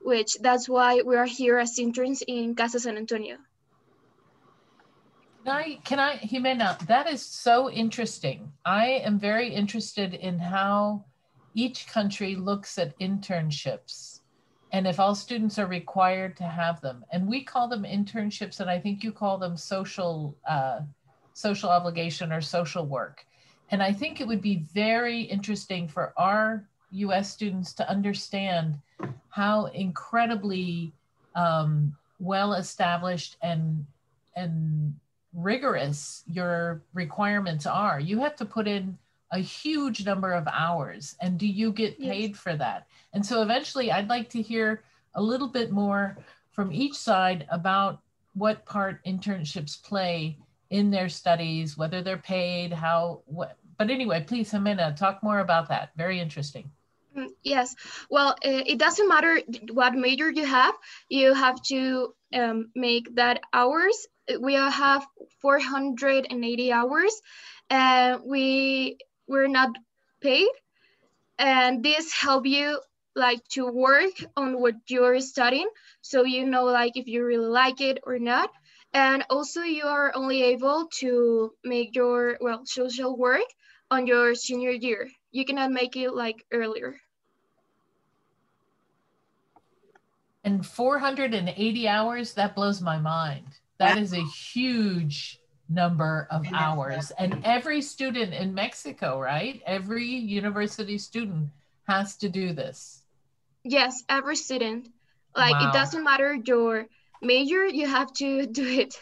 which that's why we are here as interns in Casa San Antonio. Jimena, that is so interesting. I am very interested in how each country looks at internships and if all students are required to have them. And we call them internships, and I think you call them social obligation or social work. And I think it would be very interesting for our US students to understand how incredibly well established and rigorous your requirements are. You have to put in a huge number of hours, and do you get paid for that? And so eventually I'd like to hear a little bit more from each side about what part internships play in their studies, whether they're paid, but anyway, please, Jimena, talk more about that. Very interesting. Yes, well, it doesn't matter what major you have to make that hours. We have 480 hours, and we're not paid, and this help you like to work on what you're studying, so you know like if you really like it or not. And also you are only able to make your social work on your senior year. You cannot make it like earlier. And 480 hours, that blows my mind. That is a huge number of hours. And every student in Mexico, right? Every university student has to do this. Yes, every student. Like Wow. It doesn't matter your major, you have to do it.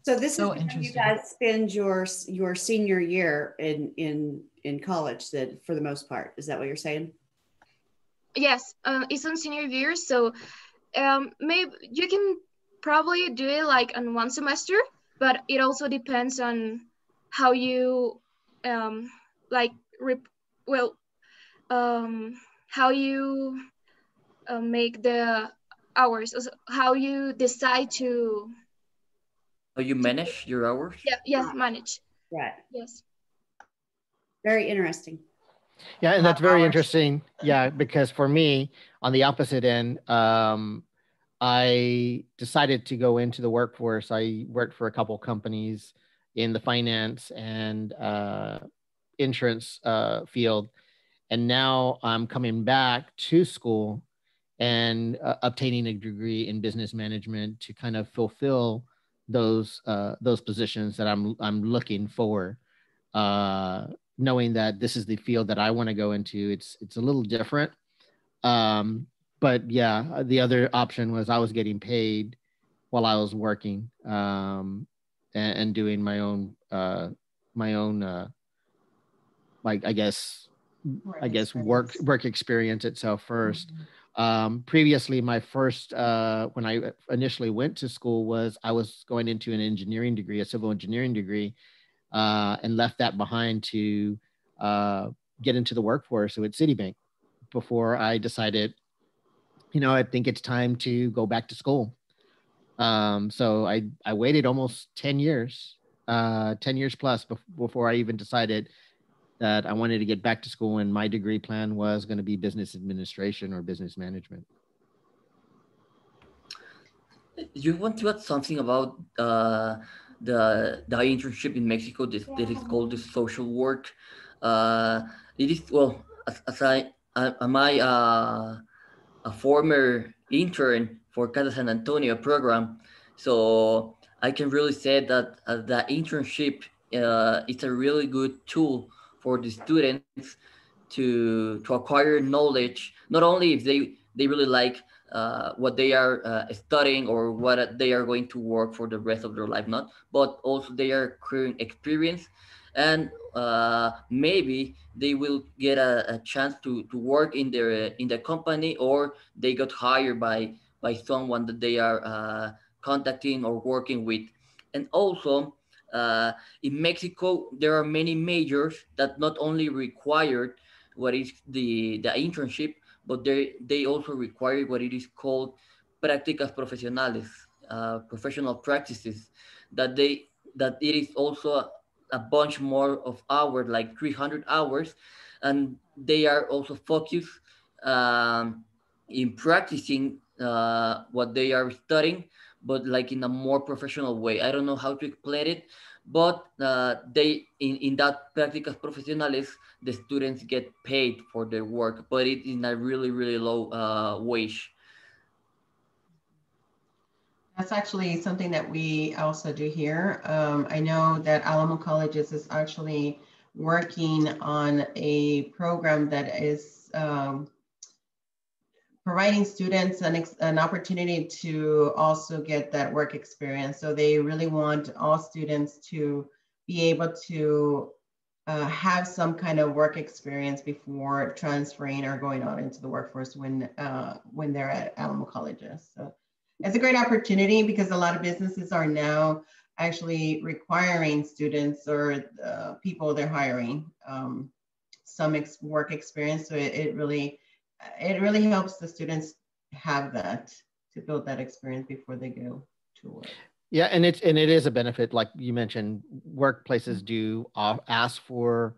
So this is when you guys spend your senior year in college, that for the most part. Is that what you're saying? Yes, it's on senior year, so maybe you can probably do it like on one semester, but it also depends on how you how you make the hours, how you decide to. How you manage your hours? Yeah, manage. Right. Yes. Very interesting. Yeah, and that's very interesting. Yeah, because for me, on the opposite end, I decided to go into the workforce. I worked for a couple companies in the finance and insurance field, and now I'm coming back to school and obtaining a degree in business management to kind of fulfill those positions that I'm looking for. Knowing that this is the field that I want to go into, it's a little different. But yeah, the other option was I was getting paid while I was working and doing my own like I guess work experience itself first. Previously, my first when I initially went to school I was going into an engineering degree, a civil engineering degree. And left that behind to get into the workforce with Citibank before I decided, I think it's time to go back to school. So I waited almost 10 years, 10 years plus before I even decided that I wanted to get back to school, and my degree plan was going to be business administration or business management. You want to add something about the internship in Mexico that is called the social work. It is, well, as am I a former intern for Casa San Antonio program, so I can really say that the internship is a really good tool for the students to acquire knowledge, not only if they really like what they are studying or what they are going to work for the rest of their life, not, but also they are acquiring experience, and maybe they will get a chance to work in the company, or they got hired by someone that they are contacting or working with. And also in Mexico, there are many majors that not only required what is the internship, but they also require what it is called prácticas profesionales, professional practices, that it is also a bunch more of hours, like 300 hours, and they are also focused in practicing what they are studying, but like in a more professional way. I don't know how to explain it, but they in that practicas profesionales, the students get paid for their work, but it is a really low wage. That's actually something that we also do here. I know that Alamo Colleges is actually working on a program that is providing students an opportunity to also get that work experience. So they really want all students to be able to have some kind of work experience before transferring or going on into the workforce when they're at Alamo Colleges. So it's a great opportunity because a lot of businesses are now actually requiring students or people they're hiring some work experience. So it really helps the students have that, to build that experience before they go to work. Yeah, and it is a benefit, like you mentioned. Workplaces do ask for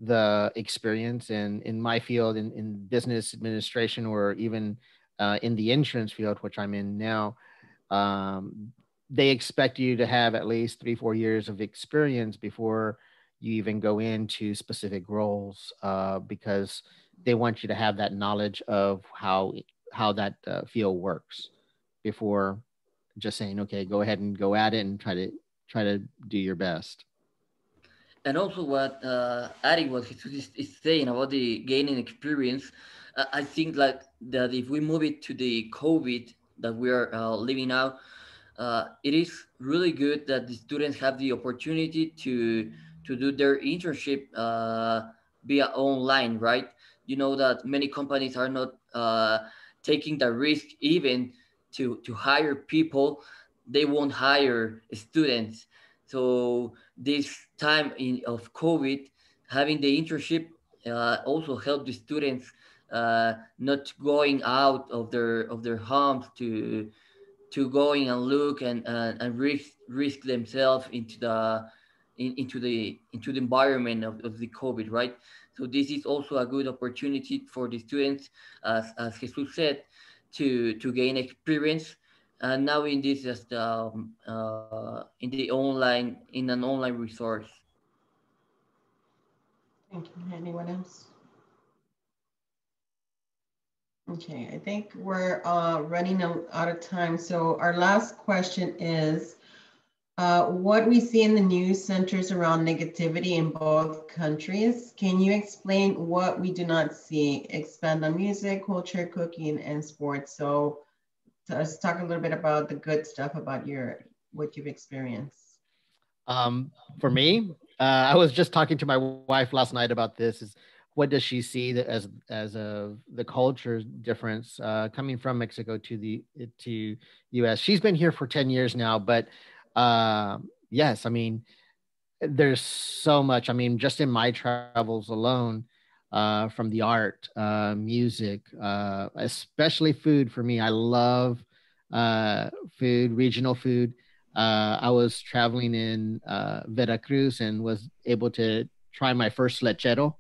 the experience, and in my field, in business administration, or even in the insurance field, which I'm in now, they expect you to have at least 3-4 years of experience before you even go into specific roles, because they want you to have that knowledge of how that field works before just saying, okay, go ahead and go at it and try to do your best. And also what Ari was is saying about the gaining experience, I think like that if we move it to the COVID that we are living now, it is really good that the students have the opportunity to do their internship via online, right? You know that many companies are not taking the risk even to hire people. They won't hire students. So this time of COVID, having the internship also helped the students not going out of their homes to going and look and risk themselves into the environment of the COVID, right? So this is also a good opportunity for the students, as Jesus said, to gain experience. And now in this just in an online resource. Thank you. Anyone else? Okay, I think we're running out of time. So our last question is, what we see in the news centers around negativity in both countries. Can you explain what we do not see? Expand on music, culture, cooking, and sports. So let's talk a little bit about the good stuff about what you've experienced. For me, I was just talking to my wife last night about this. Is what does she see as the culture difference coming from Mexico to U.S.? She's been here for 10 years now, but yes, I mean, there's so much. I mean, just in my travels alone, from the art, music, especially food. For me, I love food, regional food. I was traveling in Veracruz and was able to try my first lechero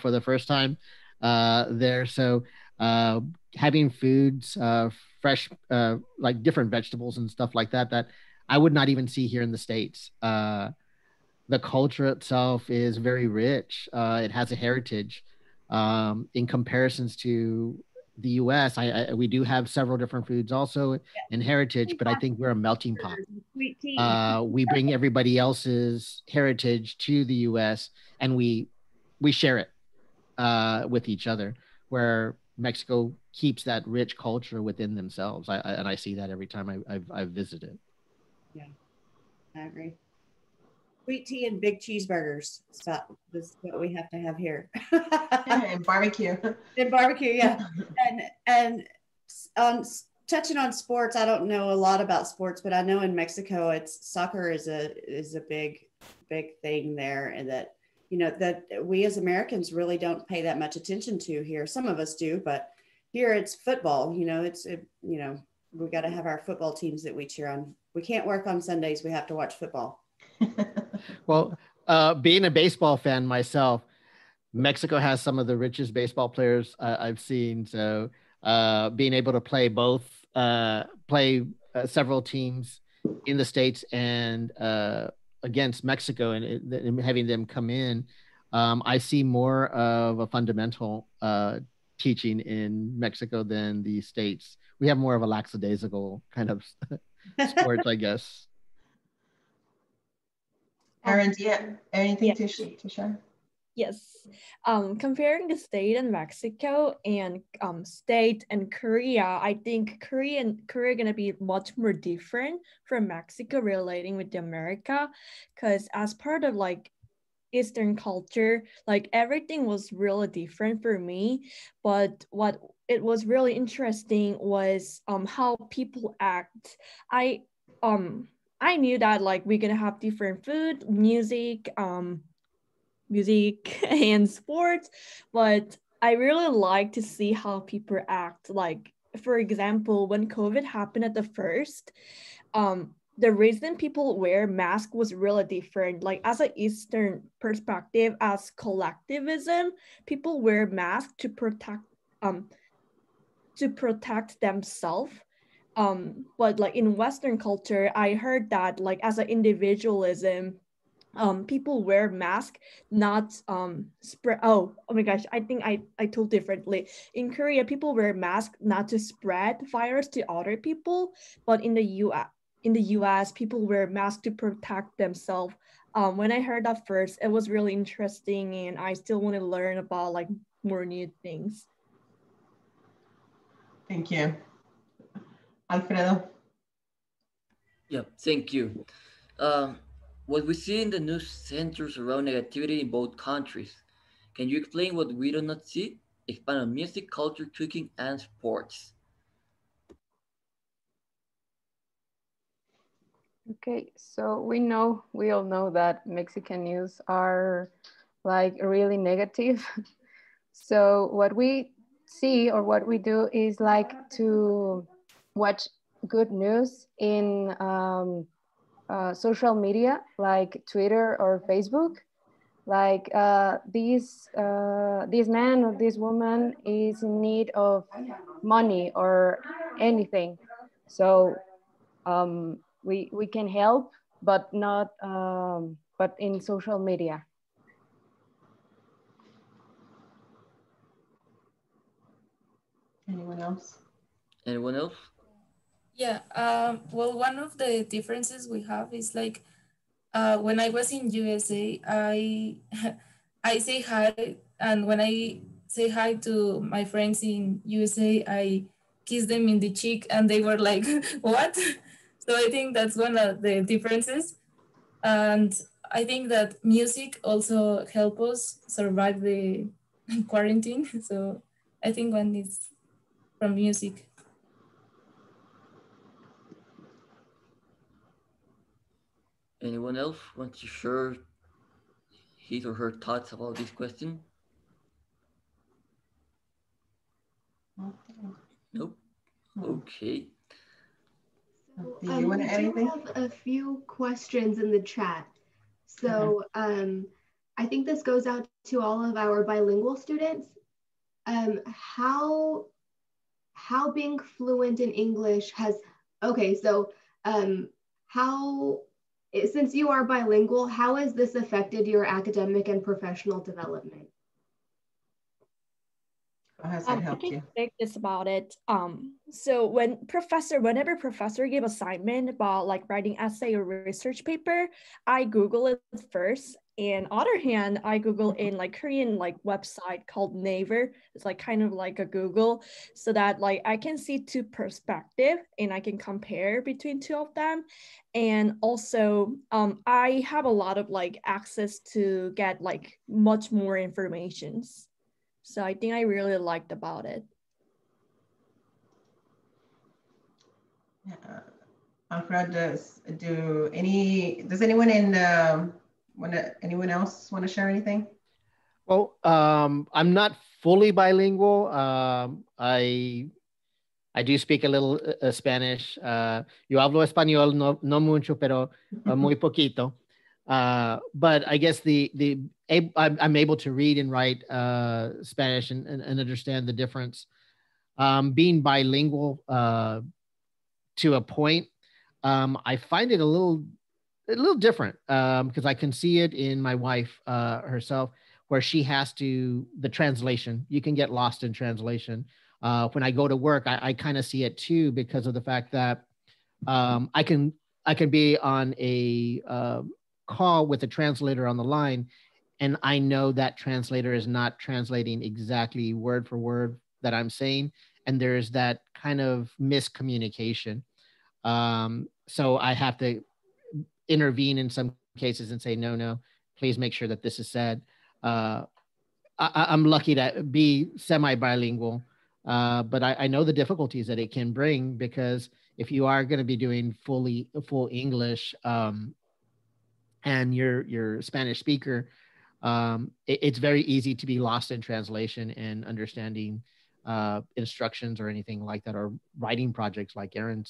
for the first time there. So having foods, fresh, like different vegetables and stuff like that I would not even see here in the States. The culture itself is very rich. It has a heritage. In comparisons to the U.S., we do have several different foods also in heritage, but I think we're a melting pot. We bring everybody else's heritage to the U.S. and we share it with each other, where Mexico keeps that rich culture within themselves. And I see that every time I've visited. Yeah, I agree. Sweet tea and big cheeseburgers. This is what we have to have here. And barbecue. And barbecue, yeah. And touching on sports, I don't know a lot about sports, but I know in Mexico, soccer is a big thing there, and that that we as Americans really don't pay that much attention to here. Some of us do, but here it's football. We got to have our football teams that we cheer on. We can't work on Sundays. We have to watch football. Well, Being a baseball fan myself, Mexico has some of the richest baseball players I've seen. So being able to play both, play several teams in the States and against Mexico and having them come in, I see more of a fundamental teaching in Mexico than the States. We have more of a lackadaisical kind of sports, I guess. Aaron, do you have anything to share? Yes. Comparing the state and Mexico and state and Korea, I think Korea are gonna be much more different from Mexico relating with the America, because as part of like Eastern culture, like everything was really different for me. But what it was really interesting was how people act. I knew that like we're gonna have different food, music, and sports, but I really like to see how people act. Like, for example, when COVID happened at the first, the reason people wear masks was really different. Like as an Eastern perspective, as collectivism, people wear masks to protect themselves. But like in Western culture, I heard that like as an individualism, people wear masks not spread. Oh my gosh, I think I told differently. In Korea, people wear masks not to spread virus to other people, but in the US, people wear masks to protect themselves. When I heard that first, it was really interesting, and I still want to learn about like more new things. Thank you. Alfredo. Yeah, thank you. What we see in the news centers around negativity in both countries. Can you explain what we do not see? Expand on music, culture, cooking, and sports. Okay, so we all know that Mexican news are like really negative. So what we see or what we do is like to watch good news in social media like Twitter or Facebook. Like this man or this woman is in need of money or anything. So we can help, but not but in social media. Anyone else? Anyone else? Yeah, well, one of the differences we have is like when I was in USA, I I say hi, and when I say hi to my friends in USA, I kiss them in the cheek, and they were like, "What?" So I think that's one of the differences, and I think that music also help us survive the quarantine. So I think one is from music. Anyone else want to share his or her thoughts about this question? Nope. Okay. Do you want to add anything? We have a few questions in the chat. So I think this goes out to all of our bilingual students. How being fluent in English has, okay, so since you are bilingual, how has this affected your academic and professional development? How has it helped you? I think this about it. So whenever professor give assignment about like writing essay or research paper, I Google it first. And other hand, I Google in like Korean like website called Naver. It's like kind of like a Google, so that like I can see two perspective and I can compare between two of them. And also I have a lot of like access to get like much more informations. So I think I really liked about it. Alfred, does anyone anyone else want to share anything? Well, I'm not fully bilingual. I do speak a little Spanish. Yo hablo español, no mucho, pero muy poquito. But I guess I'm able to read and write Spanish and understand the difference. Being bilingual to a point, I find it a little different because I can see it in my wife herself, where she has to, the translation, you can get lost in translation. When I go to work, I kind of see it too, because of the fact that I can be on a call with a translator on the line, and I know that translator is not translating exactly word for word that I'm saying, and there's that kind of miscommunication. So I have to intervene in some cases and say, no, please make sure that this is said. I'm lucky to be semi-bilingual, but I know the difficulties that it can bring, because if you are going to be doing full English and you're a Spanish speaker, it's very easy to be lost in translation and understanding instructions or anything like that, or writing projects like Aaron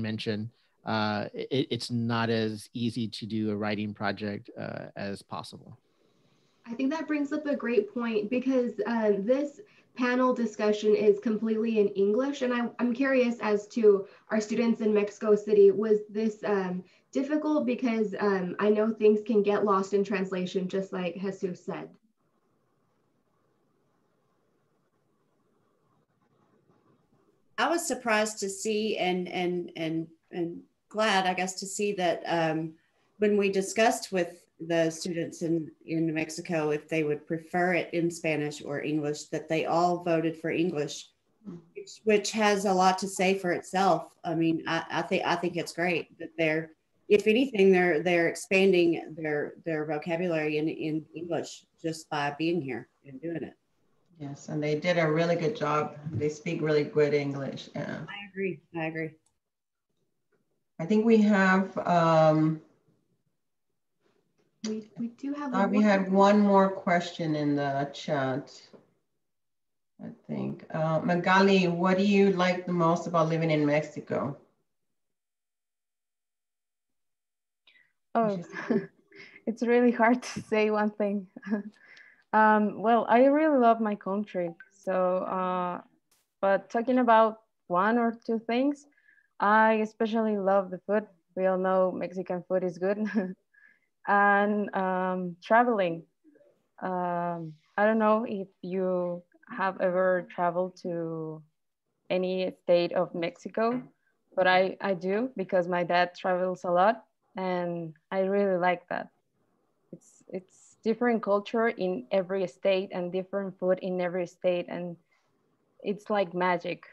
mentioned. It's not as easy to do a writing project as possible. I think that brings up a great point, because this panel discussion is completely in English. And I'm curious as to our students in Mexico City, was this difficult? Because I know things can get lost in translation, just like Jesus said. I was surprised to see and glad, I guess, to see that when we discussed with the students in Mexico if they would prefer it in Spanish or English, that they all voted for English, which has a lot to say for itself. I mean, I think it's great that they're, if anything, they're expanding their vocabulary in English just by being here and doing it. Yes, and they did a really good job. They speak really good English. Yeah. I agree. I think we have, we do have, we had one more question in the chat, I think. Magali, what do you like the most about living in Mexico? Oh, it's really hard to say one thing. Well, I really love my country. So, but talking about one or two things, I especially love the food. We all know Mexican food is good. And traveling. I don't know if you have ever traveled to any state of Mexico, but I do, because my dad travels a lot, and I really like that. It's different culture in every state and different food in every state, and it's like magic.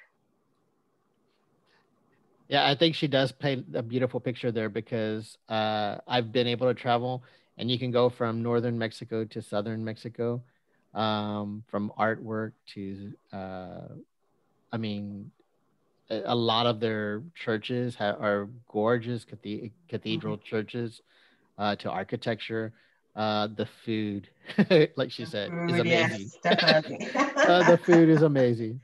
Yeah, I think she does paint a beautiful picture there, because I've been able to travel, and you can go from northern Mexico to southern Mexico, from artwork to, I mean, a lot of their churches are gorgeous cathedral churches, to architecture. The food, like she said, is amazing. Yes, definitely. The food is amazing.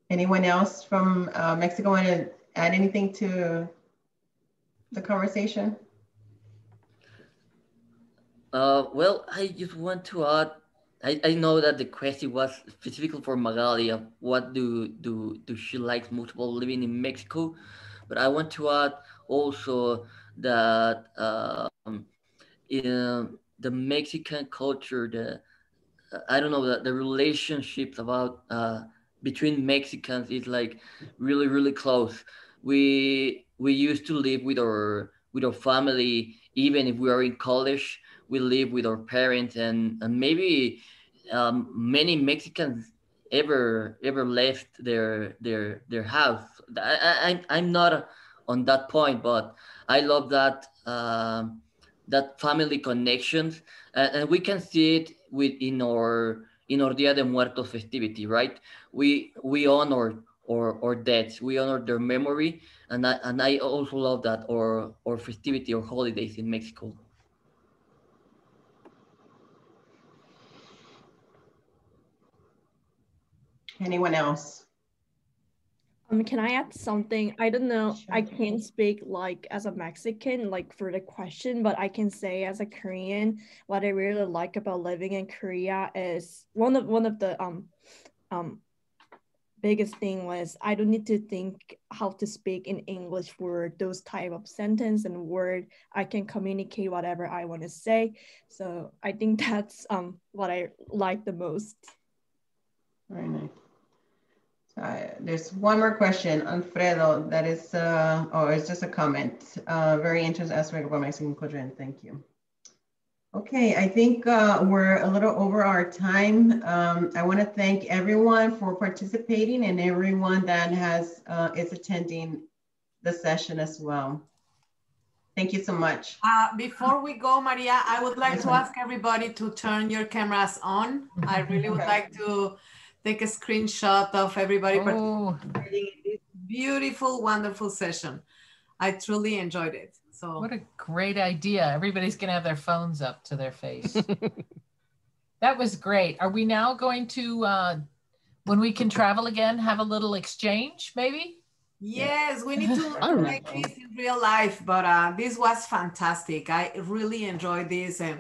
Anyone else from Mexico want to add anything to the conversation? Well, I just want to add, I know that the question was specifically for Magali of what do she like most about living in Mexico, but I want to add also that in the Mexican culture, I don't know, the relationships about between Mexicans is like really close. We used to live with our family, even if we are in college. We live with our parents, and maybe many Mexicans ever left their house. I'm not on that point, but I love that that family connections, and we can see it in our Dia de Muertos festivity, right? We honor our deads, we honor their memory, and I also love that or festivity or holidays in Mexico. Anyone else? Can I add something? I don't know. I can't speak like as a Mexican, like for the question, but I can say as a Korean, what I really like about living in Korea is one of the biggest thing was I don't need to think how to speak in English for those type of sentence and word. I can communicate whatever I want to say. So I think that's what I like the most. Very nice. There's one more question, Alfredo, that is, it's just a comment. Very interesting aspect about Mexican culture, and thank you. Okay, I think we're a little over our time. I want to thank everyone for participating and everyone that is attending the session as well. Thank you so much. Before we go, Maria, I would like to ask everybody to turn your cameras on. I really would like to take a screenshot of everybody participating in this beautiful, wonderful session. I truly enjoyed it. So what a great idea. Everybody's gonna have their phones up to their face. That was great. Are we now going to, when we can travel again, have a little exchange maybe? Yes, we need to make this in real life, but this was fantastic. I really enjoyed this, and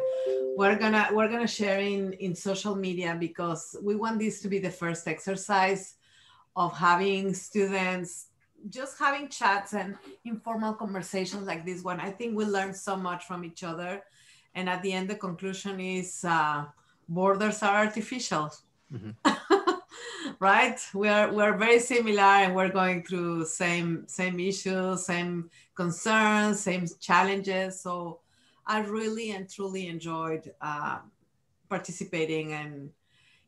we're gonna share in social media because we want this to be the first exercise of having students just having chats and informal conversations like this one. I think we learn so much from each other, and at the end the conclusion is borders are artificial. Right? We're very similar, and we're going through same issues, same concerns, same challenges. So I really and truly enjoyed participating and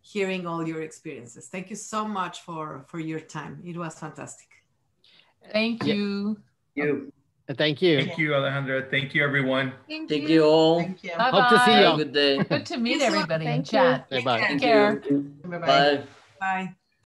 hearing all your experiences. Thank you so much for your time. It was fantastic. Thank you. Thank you. Thank you, Alejandra. Thank you, everyone. Thank you all. Thank you. Bye-bye. Hope to see you. Have a good day. Good to meet everybody in Thank you. chat. Bye-bye. Take care. Bye. Bye.